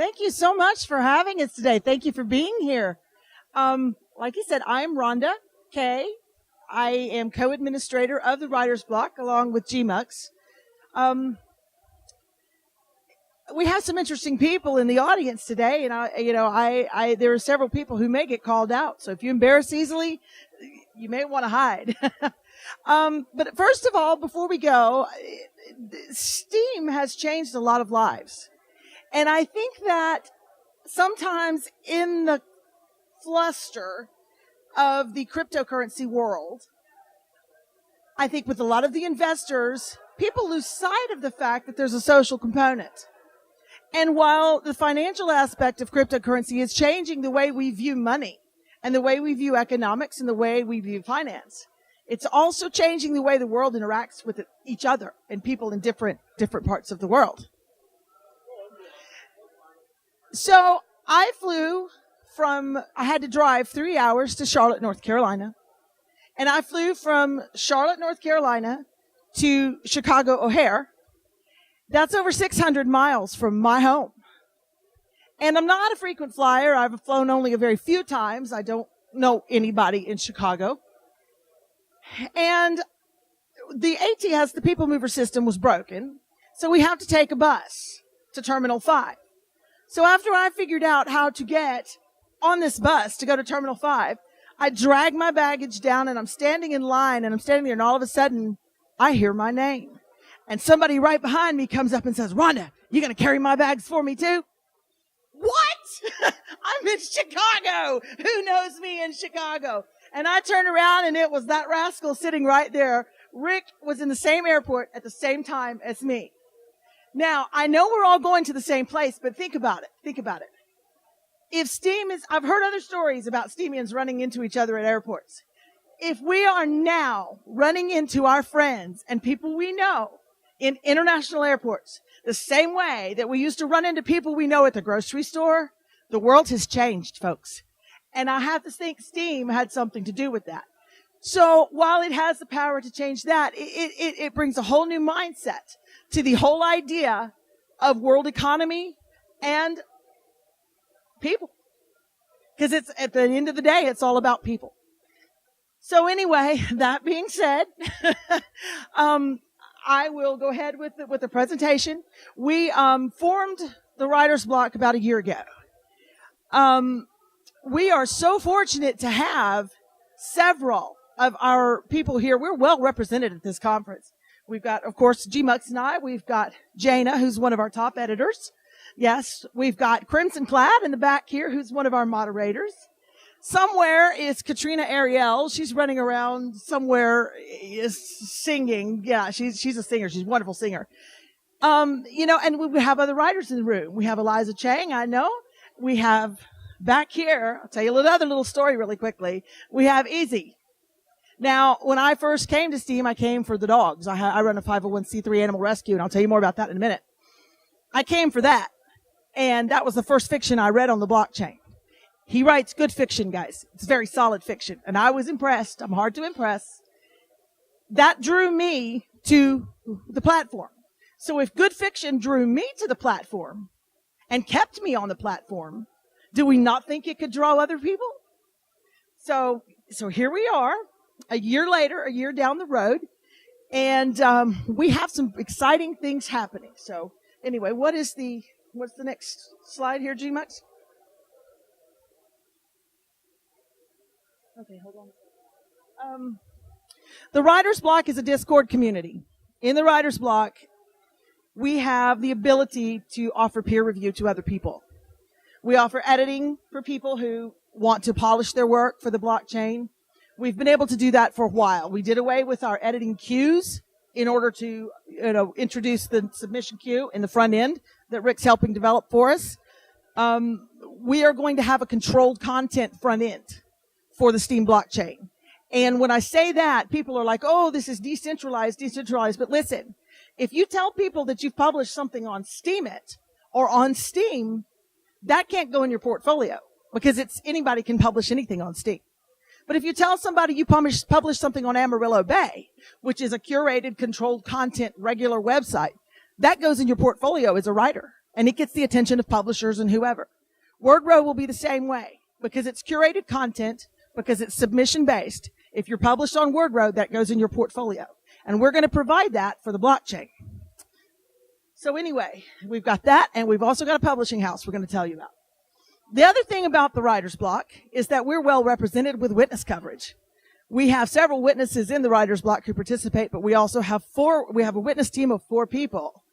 Thank you so much for having us today. Thank you for being here. Like you said, I'm Rhonda Kay. I am co-administrator of the Writer's Block along with GMuxx. We have some interesting people in the audience today, and there are several people who may get called out. So if you embarrass easily, you may want to hide. But first of all, before we go, Steem has changed a lot of lives. And I think that sometimes in the fluster of the cryptocurrency world, I think with a lot of the investors, people lose sight of the fact that there's a social component. And while the financial aspect of cryptocurrency is changing the way we view money and the way we view economics and the way we view finance, it's also changing the way the world interacts with each other and people in different parts of the world. So I had to drive 3 hours to Charlotte, North Carolina. And I flew from Charlotte, North Carolina to Chicago O'Hare. That's over 600 miles from my home. And I'm not a frequent flyer. I've flown only a very few times. I don't know anybody in Chicago. And the ATS, the People Mover system, was broken. So we have to take a bus to Terminal 5. So after I figured out how to get on this bus to go to Terminal 5, I drag my baggage down and I'm standing in line and I'm standing there and all of a sudden I hear my name. And somebody right behind me comes up and says, "Rhonda, you going to carry my bags for me too?" What? I'm in Chicago. Who knows me in Chicago? And I turned around and it was that rascal sitting right there. Rick was in the same airport at the same time as me. Now, I know we're all going to the same place, but think about it. Think about it. If I've heard other stories about Steemians running into each other at airports. If we are now running into our friends and people we know in international airports, the same way that we used to run into people we know at the grocery store, the world has changed, folks. And I have to think Steem had something to do with that. So while it has the power to change that, it brings a whole new mindset to the whole idea of world economy and people. Because it's at the end of the day, it's all about people. So anyway, that being said, I will go ahead with the presentation. We formed the Writer's Block about a year ago. We are so fortunate to have several of our people here. We're well represented at this conference. We've got, of course, GMuxx and I. We've got Jana, who's one of our top editors. Yes, we've got Crimson Clad in the back here, who's one of our moderators. Somewhere is Katrina Ariel. She's running around somewhere, is singing. Yeah, she's a singer. She's a wonderful singer. And we have other writers in the room. We have Eliza Chang, I know. We have back here, I'll tell you another little story really quickly. We have Easy. Now, when I first came to Steem, I came for the dogs. I run a 501c3 animal rescue, and I'll tell you more about that in a minute. I came for that. And that was the first fiction I read on the blockchain. He writes good fiction, guys. It's very solid fiction. And I was impressed. I'm hard to impress. That drew me to the platform. So if good fiction drew me to the platform and kept me on the platform, do we not think it could draw other people? So here we are, a year later, a year down the road, and we have some exciting things happening. So anyway, what's the next slide here, GMuxx? Okay, hold on. The Writer's Block is a Discord community. In the Writer's Block, we have the ability to offer peer review to other people. We offer editing for people who want to polish their work for the blockchain. We've been able to do that for a while. We did away with our editing queues in order to, introduce the submission queue in the front end that Rick's helping develop for us. We are going to have a controlled content front end for the Steem blockchain. And when I say that, people are like, "Oh, this is decentralized. But listen, if you tell people that you've published something on Steemit or on Steem, that can't go in your portfolio because anybody can publish anything on Steem. But if you tell somebody you publish something on Amarillo Bay, which is a curated, controlled content, regular website, that goes in your portfolio as a writer. and it gets the attention of publishers and whoever. Wordrow will be the same way because it's curated content, because it's submission based. If you're published on Wordrow, that goes in your portfolio. And we're going to provide that for the blockchain. So anyway, we've got that, and we've also got a publishing house we're going to tell you about. The other thing about the writer's block is that we're well represented with witness coverage. We have several witnesses in the writer's block who participate, but we also have a witness team of 4 people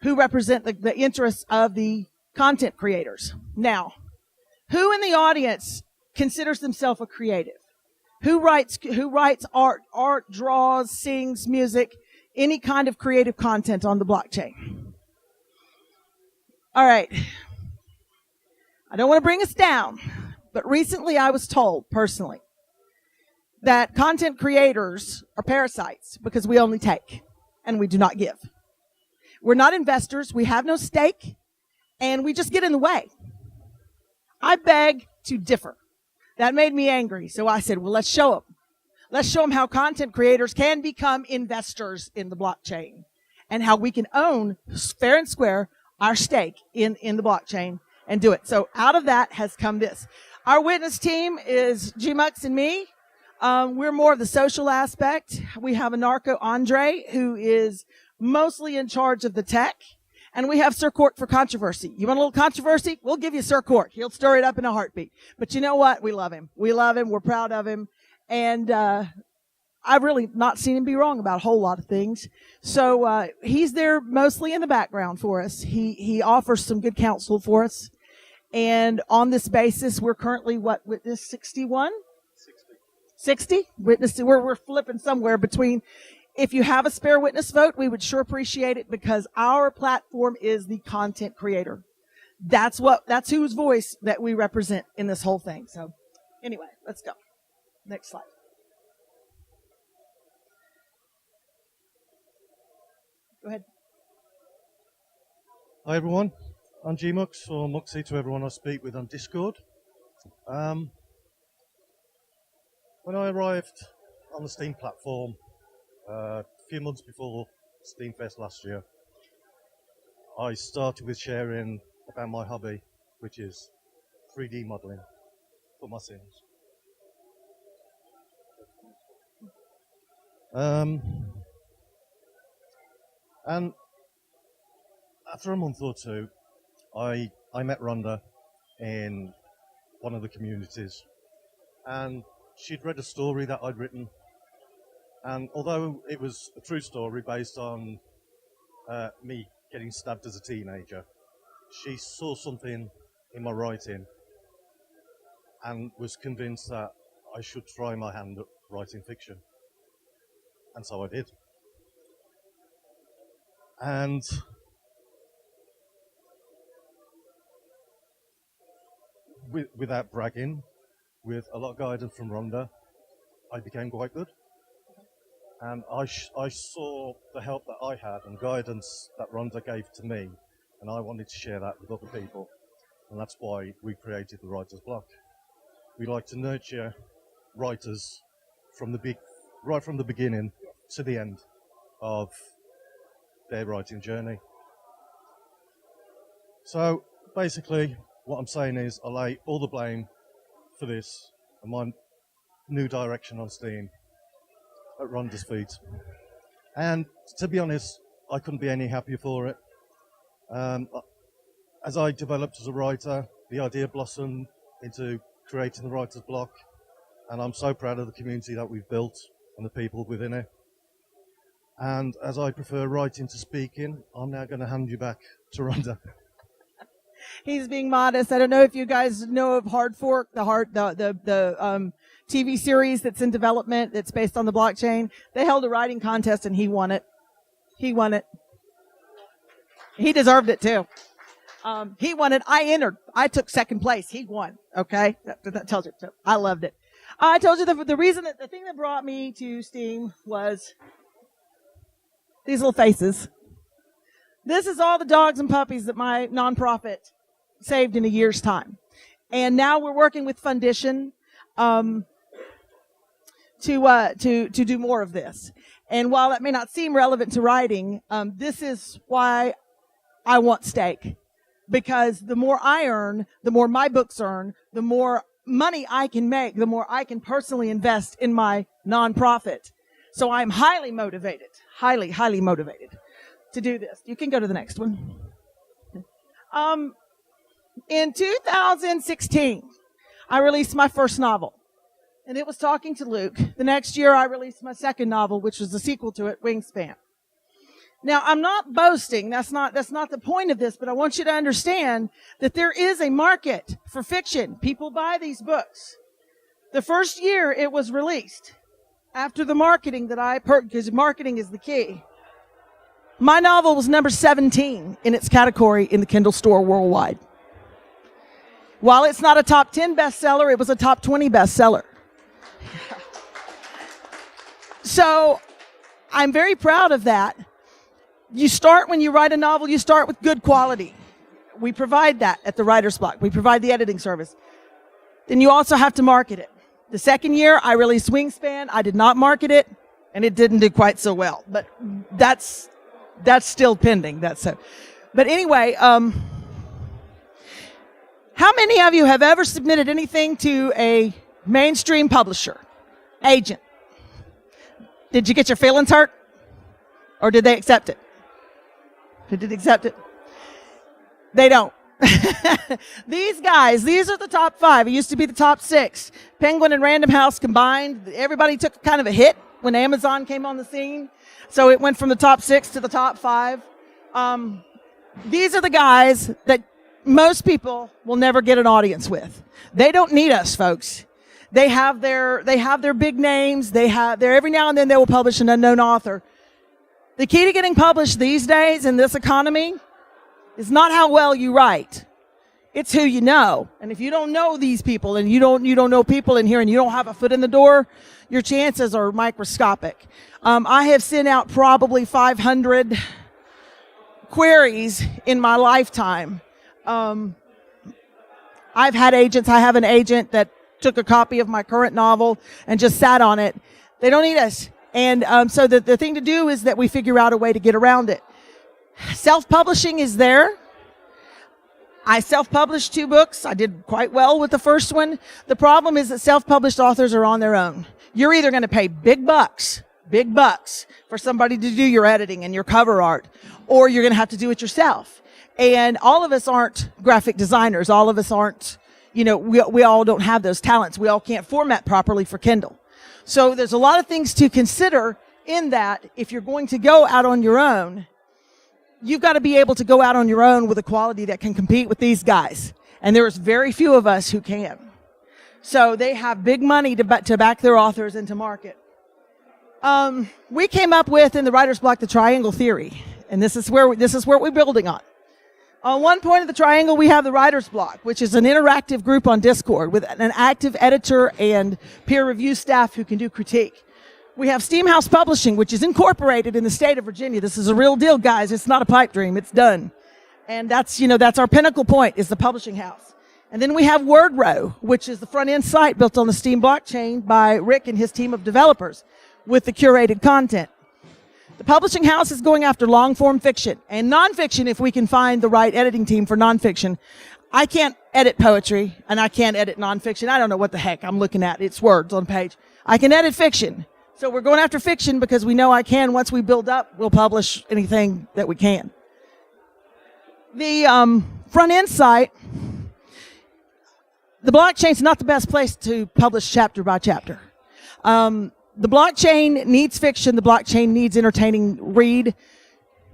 who represent the interests of the content creators. Now, who in the audience considers themselves a creative? Who writes art, draws, sings, music, any kind of creative content on the blockchain? All right. I don't want to bring us down, but recently I was told personally that content creators are parasites because we only take and we do not give. We're not investors. We have no stake, and we just get in the way. I beg to differ. That made me angry. So I said, well, let's show them. Let's show them how content creators can become investors in the blockchain and how we can own fair and square our stake in the blockchain and do it. So out of that has come this. Our witness team is GMuxx and me. We're more of the social aspect. We have a narco Andre who is mostly in charge of the tech. And we have Sir Court for controversy. You want a little controversy? We'll give you Sir Court. He'll stir it up in a heartbeat. But you know what? We love him. We love him. We're proud of him. And I've really not seen him be wrong about a whole lot of things. So he's there mostly in the background for us. He offers some good counsel for us. And on this basis, we're currently, witness 61? 60? Witness, we're flipping somewhere between. If you have a spare witness vote, we would sure appreciate it because our platform is the content creator. That's whose voice that we represent in this whole thing. So anyway, let's go. Next slide. Go ahead. Hi everyone, I'm GMuxx, or Muxy to everyone I speak with on Discord. When I arrived on the Steem platform a few months before SteemFest last year, I started with sharing about my hobby, which is 3D modeling for my Sims. And after a month or two, I met Rhonda in one of the communities, and she'd read a story that I'd written. And although it was a true story based on me getting stabbed as a teenager, she saw something in my writing and was convinced that I should try my hand at writing fiction. And so I did. And without bragging, with a lot of guidance from Rhonda, I became quite good. And I saw the help that I had and guidance that Rhonda gave to me, and I wanted to share that with other people. And that's why we created the Writer's Block. We like to nurture writers right from the beginning to the end of their writing journey. So basically, what I'm saying is I lay all the blame for this and my new direction on Steem at Rhonda's feet. And to be honest, I couldn't be any happier for it. As I developed as a writer, the idea blossomed into creating the Writer's Block, and I'm so proud of the community that we've built and the people within it. And as I prefer writing to speaking, I'm now going to hand you back to Rhonda. He's being modest. I don't know if you guys know of Hard Fork, the TV series that's in development that's based on the blockchain. They held a writing contest and he won it. He won it. He deserved it too. He won it. I entered. I took second place. He won. Okay, that tells you. So I loved it. I told you the reason that the thing that brought me to Steem was these little faces. This is all the dogs and puppies that my nonprofit saved in a year's time. And now we're working with Fundition to do more of this. And while that may not seem relevant to writing, this is why I want stake. because the more I earn, the more my books earn, the more money I can make, the more I can personally invest in my nonprofit. So I'm highly motivated, highly motivated to do this. You can go to the next one. In 2016, I released my first novel, and it was Talking to Luke. The next year, I released my second novel, which was the sequel to it, Wingspan. Now, I'm not boasting. That's not the point of this, but I want you to understand that there is a market for fiction. People buy these books. The first year it was released, after the marketing because marketing is the key, my novel was number 17 in its category in the Kindle store worldwide. While it's not a top 10 bestseller, it was a top 20 bestseller. So I'm very proud of that. When you write a novel, you start with good quality. We provide that at the Writer's Block. We provide the editing service. Then you also have to market it. The second year, I released Wingspan. I did not market it, and it didn't do quite so well. But that's still pending. But anyway, how many of you have ever submitted anything to a mainstream publisher, agent? Did you get your feelings hurt? Or did they accept it? Did they accept it? They don't. These guys, these are the top 5. It used to be the top 6. Penguin and Random House combined. Everybody took kind of a hit when Amazon came on the scene. So it went from the top 6 to the top 5. These are the guys that most people will never get an audience with. They don't need us, folks. They have their big names. Every now and then they will publish an unknown author. The key to getting published these days in this economy is not how well you write. It's who you know. And if you don't know these people and you don't know people in here and you don't have a foot in the door, your chances are microscopic. I have sent out probably 500 queries in my lifetime. I have an agent that took a copy of my current novel and just sat on it. They don't need us. And so the thing to do is that we figure out a way to get around it. Self-publishing is there. I self-published 2 books. I did quite well with the first one. The problem is that self-published authors are on their own. You're either going to pay big bucks for somebody to do your editing and your cover art, or you're going to have to do it yourself. And all of us aren't graphic designers. All of us aren't, we all don't have those talents. We all can't format properly for Kindle. So there's a lot of things to consider in that. If you're going to go out on your own, you've got to be able to go out on your own with a quality that can compete with these guys. And there's very few of us who can. So they have big money to back their authors and to market. We came up with in the Writer's Block the triangle theory. And this is where we're building on. On one point of the triangle, we have the Writer's Block, which is an interactive group on Discord with an active editor and peer review staff who can do critique. We have Steemhouse Publishing, which is incorporated in the state of Virginia. This is a real deal, guys. It's not a pipe dream. It's done. And that's our pinnacle point, is the publishing house. And then we have Wordrow, which is the front-end site built on the Steem blockchain by Rick and his team of developers with the curated content. The publishing house is going after long-form fiction and nonfiction if we can find the right editing team for nonfiction. I can't edit poetry, and I can't edit nonfiction. I don't know what the heck I'm looking at. It's words on page. I can edit fiction. So we're going after fiction because we know I can. Once we build up, we'll publish anything that we can. The front-end site, the blockchain's not the best place to publish chapter by chapter. The blockchain needs fiction. The blockchain needs entertaining read.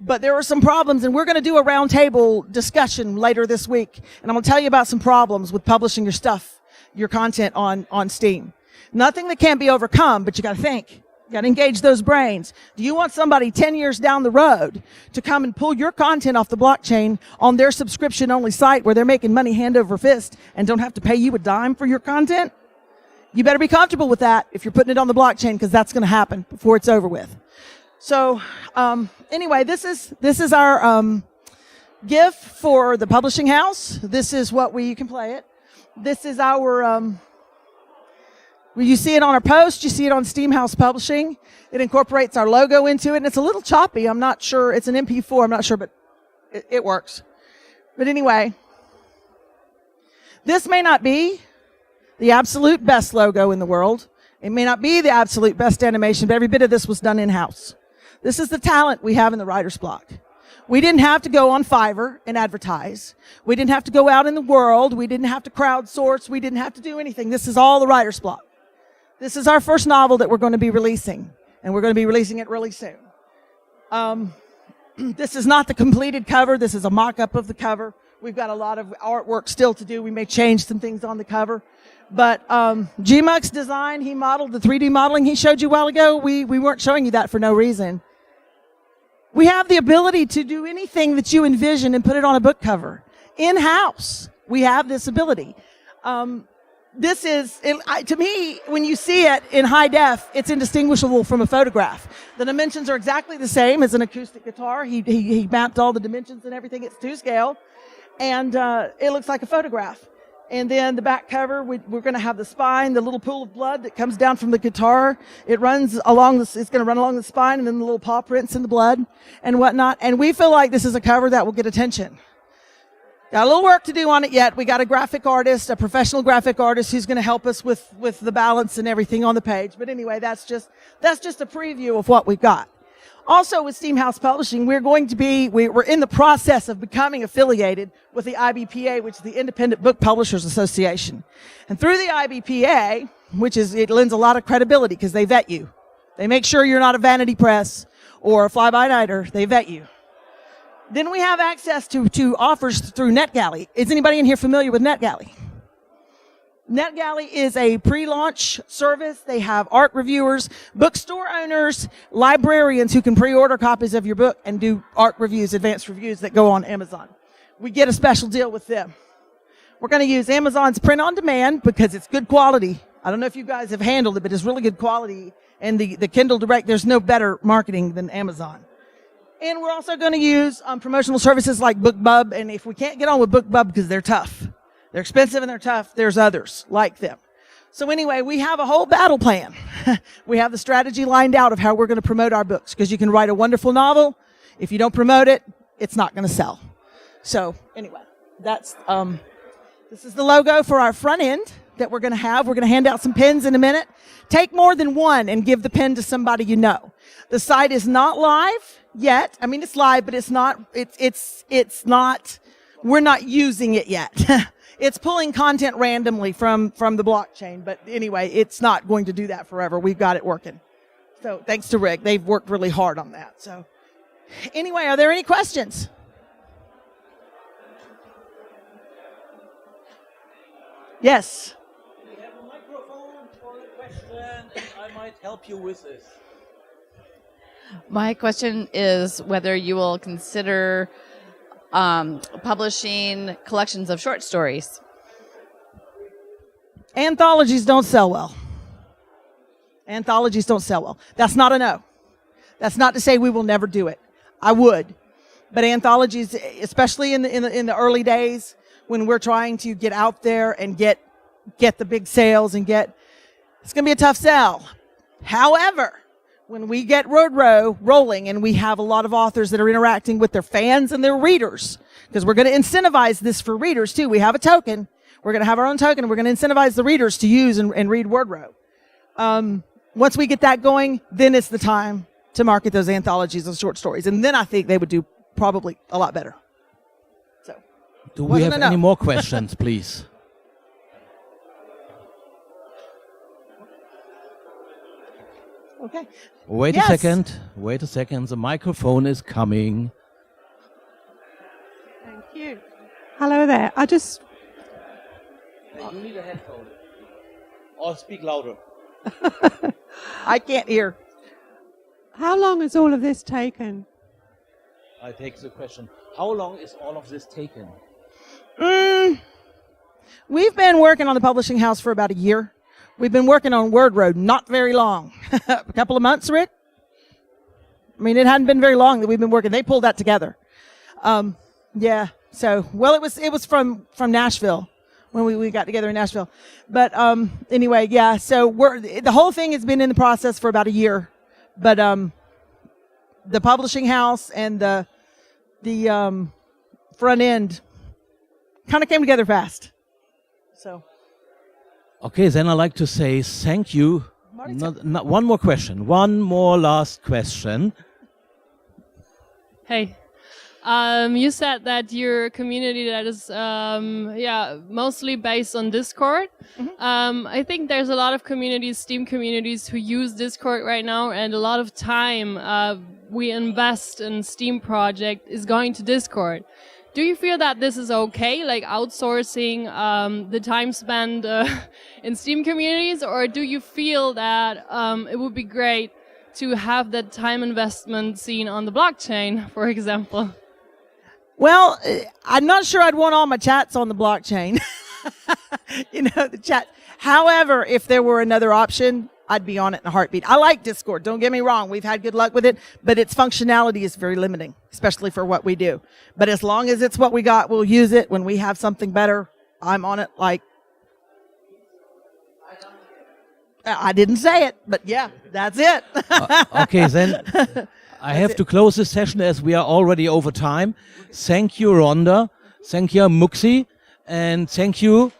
But there are some problems, and we're going to do a roundtable discussion later this week. And I'm going to tell you about some problems with publishing your stuff, your content on Steem. Nothing that can't be overcome, but you got to think. You got to engage those brains. Do you want somebody 10 years down the road to come and pull your content off the blockchain on their subscription-only site where they're making money hand over fist and don't have to pay you a dime for your content? You better be comfortable with that if you're putting it on the blockchain, because that's going to happen before it's over with. So anyway, this is our gift for the publishing house. This is what you can play it. This is our you see it on our post. You see it on Steemhouse Publishing. It incorporates our logo into it, and it's a little choppy. I'm not sure. It's an MP4. I'm not sure, but it works. But anyway, this may not be the absolute best logo in the world. It may not be the absolute best animation, but every bit of this was done in-house. This is the talent we have in the writer's block. We didn't have to go on Fiverr and advertise. We didn't have to go out in the world. We didn't have to crowdsource. We didn't have to do anything. This is all the writer's block. This is our first novel that we're going to be releasing, and we're going to be releasing it really soon. This is not the completed cover. This is a mock-up of the cover. We've got a lot of artwork still to do. We may change some things on the cover. But GMuxx design, he modeled the 3D modeling he showed you a while ago. We weren't showing you that for no reason. We have the ability to do anything that you envision and put it on a book cover. In-house, we have this ability. This is, to me, when you see it in high def, it's indistinguishable from a photograph. The dimensions are exactly the same as an acoustic guitar. He mapped all the dimensions and everything. It's to scale. And it looks like a photograph. And then the back cover, we're going to have the spine, the little pool of blood that comes down from the guitar. It runs along it's going to run along the spine, and then the little paw prints in the blood and whatnot. And we feel like this is a cover that will get attention. Got a little work to do on it yet. We got a graphic artist, a professional graphic artist who's going to help us with the balance and everything on the page. But anyway, that's just a preview of what we've got. Also with Steemhouse Publishing, we're in the process of becoming affiliated with the IBPA, which is the Independent Book Publishers Association. And through the IBPA, it lends a lot of credibility because they vet you. They make sure you're not a vanity press or a fly-by-nighter. They vet you. Then we have access to offers through NetGalley. Is anybody in here familiar with NetGalley? NetGalley is a pre-launch service. They have art reviewers, bookstore owners, librarians who can pre-order copies of your book and do art reviews, advanced reviews that go on Amazon. We get a special deal with them. We're going to use Amazon's print on demand because it's good quality. I don't know if you guys have handled it, but it's really good quality. And the Kindle Direct, there's no better marketing than Amazon. And we're also going to use promotional services like BookBub. And if we can't get on with BookBub because they're tough, they're expensive and they're tough, there's others like them. So anyway, we have a whole battle plan. We have the strategy lined out of how we're going to promote our books, because you can write a wonderful novel. If you don't promote it, it's not going to sell. So anyway, this is the logo for our front end that we're going to have. We're going to hand out some pens in a minute. Take more than one and give the pen to somebody you know. The site is not live yet. I mean, it's live, but it's not, we're not using it yet. It's pulling content randomly from the blockchain. But anyway, it's not going to do that forever. We've got it working. So thanks to Rick. They've worked really hard on that. So anyway, are there any questions? Yes. We have a microphone for the question, and I might help you with this. My question is whether you will consider publishing collections of short stories. Anthologies don't sell well. Anthologies don't sell well. That's not a no. That's not to say we will never do it. I would. But anthologies, especially in the early days, when we're trying to get out there and get the big sales and it's going to be a tough sell. However, when we get Wordrow rolling and we have a lot of authors that are interacting with their fans and their readers, because we're going to incentivize this for readers too. We have a token. We're going to have our own token. And we're going to incentivize the readers to use and read Wordrow. Once we get that going, then it's the time to market those anthologies of short stories. And then I think they would do probably a lot better. Do we have any more questions, please? Okay. Wait a second. Wait a second. The microphone is coming. Thank you. Hello there. You need a headphone. Or speak louder. I can't hear. How long has all of this taken? I take the question. How long is all of this taken? We've been working on the publishing house for about a year. We've been working on Wordrow not very long. A couple of months, Rick? I mean, it hadn't been very long that we've been working. They pulled that together. Yeah. So, well, it was from Nashville when we got together in Nashville. But anyway, yeah. So the whole thing has been in the process for about a year. But the publishing house and the front end kind of came together fast. So. Okay, then I'd like to say thank you. Not one more question. One more last question. Hey, you said that you're a community that is, mostly based on Discord. I think there's a lot of communities, Steem communities, who use Discord right now, and a lot of time we invest in Steem project is going to Discord. Do you feel that this is okay, like outsourcing the time spent in Steem communities, or do you feel that it would be great to have that time investment seen on the blockchain, for example? Well, I'm not sure I'd want all my chats on the blockchain. The chat. However, if there were another option, I'd be on it in a heartbeat. I like Discord. Don't get me wrong. We've had good luck with it, but its functionality is very limiting, especially for what we do. But as long as it's what we got, we'll use it. When we have something better, I'm on it like... I didn't say it, but yeah, that's it. Okay, then I have to close this session as we are already over time. Thank you, Rhonda. Thank you, GMuxx. And thank you